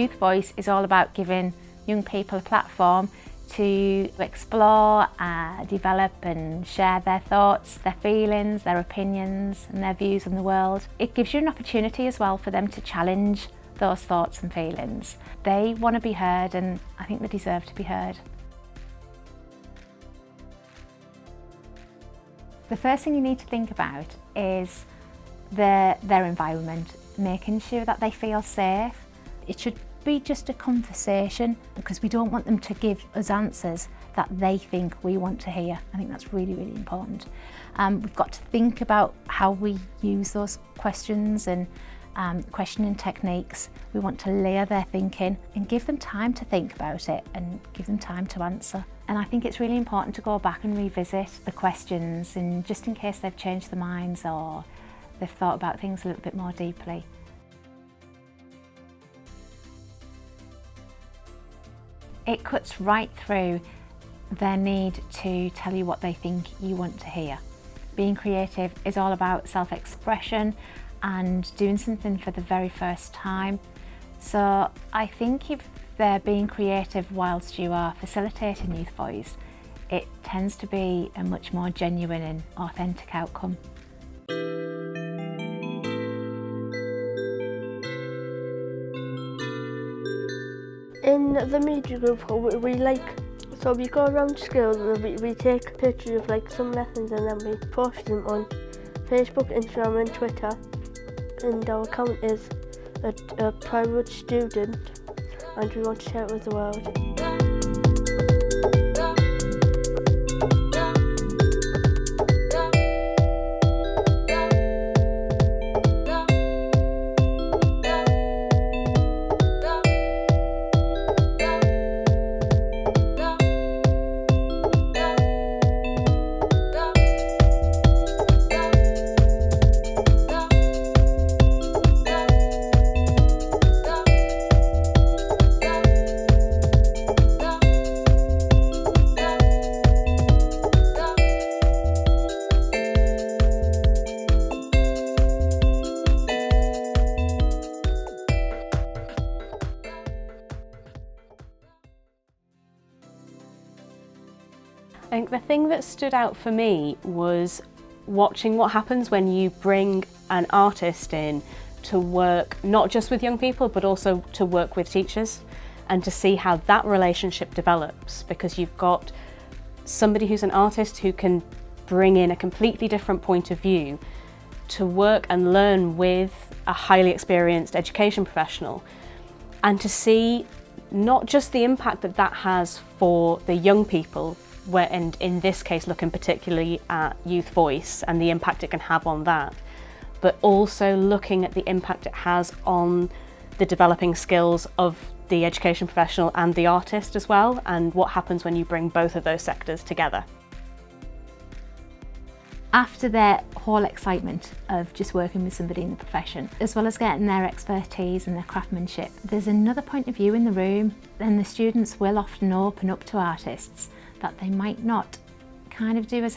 Youth Voice is all about giving young people a platform to explore, develop and share their thoughts, their feelings, their opinions and their views on the world. It gives you an opportunity as well for them to challenge those thoughts and feelings. They want to be heard, and I think they deserve to be heard. The first thing you need to think about is their environment, making sure that they feel safe. It should be just a conversation, because we don't want them to give us answers that they think we want to hear. I think that's really, really important. We've got to think about how we use those questions and questioning techniques. We want to layer their thinking and give them time to think about it and give them time to answer. And I think it's really important to go back and revisit the questions, and just in case they've changed their minds or they've thought about things a little bit more deeply. It cuts right through their need to tell you what they think you want to hear. Being creative is all about self-expression and doing something for the very first time. So I think if they're being creative whilst you are facilitating Youth Voice, it tends to be a much more genuine and authentic outcome. In the media group, we go around schools and we take pictures of some lessons, and then we post them on Facebook, Instagram and Twitter. And our account is a private student, and we want to share it with the world. I think the thing that stood out for me was watching what happens when you bring an artist in to work not just with young people but also to work with teachers, and to see how that relationship develops, because you've got somebody who's an artist who can bring in a completely different point of view to work and learn with a highly experienced education professional, and to see not just the impact that that has for the young people, and in this case looking particularly at Youth Voice and the impact it can have on that, but also looking at the impact it has on the developing skills of the education professional and the artist as well, and what happens when you bring both of those sectors together. After their whole excitement of just working with somebody in the profession, as well as getting their expertise and their craftsmanship, there's another point of view in the room, and the students will often open up to artists that they might not kind of do as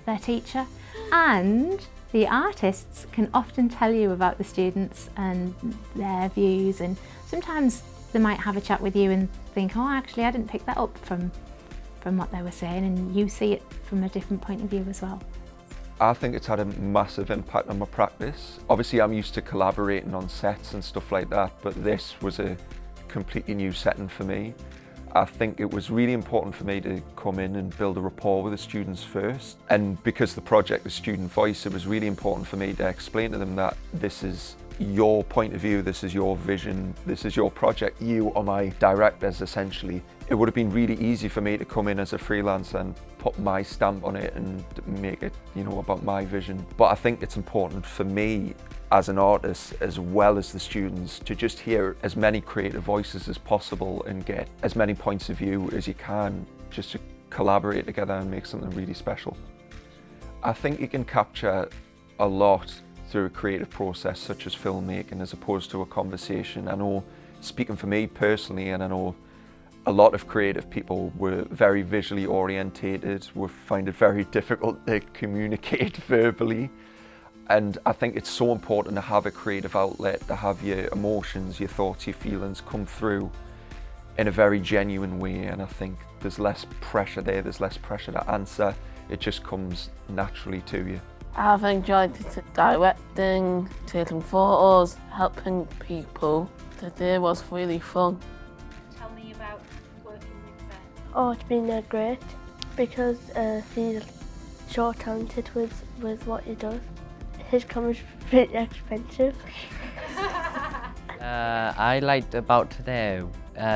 their teacher. And the artists can often tell you about the students and their views, and sometimes they might have a chat with you and think, oh, actually I didn't pick that up from what they were saying, and you see it from a different point of view as well. I think it's had a massive impact on my practice. Obviously I'm used to collaborating on sets and stuff like that, but this was a completely new setting for me. I think it was really important for me to come in and build a rapport with the students first. And because the project is Student Voice, it was really important for me to explain to them that this is your point of view, this is your vision, this is your project, you are my directors essentially. It would have been really easy for me to come in as a freelancer and put my stamp on it and make it, about my vision. But I think it's important for me as an artist, as well as the students, to just hear as many creative voices as possible and get as many points of view as you can, just to collaborate together and make something really special. I think you can capture a lot through a creative process such as filmmaking as opposed to a conversation. I know, speaking for me personally, and I know a lot of creative people were very visually orientated, would find it very difficult to communicate verbally. And I think it's so important to have a creative outlet, to have your emotions, your thoughts, your feelings come through in a very genuine way. And I think there's less pressure there, there's less pressure to answer. It just comes naturally to you. I've enjoyed directing, taking photos, helping people. Today was really fun. Tell me about working with Ben. Oh, it's been great because he's so talented with what he does. His camera's pretty expensive. I liked about today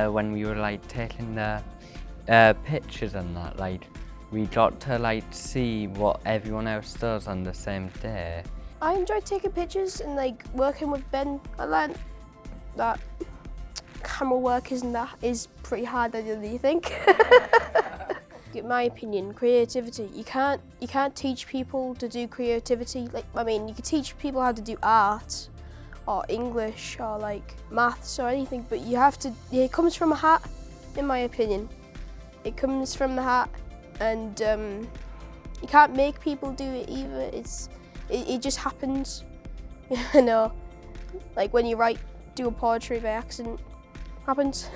when we were like taking the pictures and that, like we got to like see what everyone else does on the same day. I enjoyed taking pictures and like working with Ben. I learned that camera work is pretty hard than you think. In my opinion, creativity, you can't teach people to do creativity. Like, I mean, you can teach people how to do art or English or like maths or anything, but you have to, it comes from a heart, in my opinion. It comes from the heart, and you can't make people do it either. It just happens, you know, like when you do a poetry by accident, happens.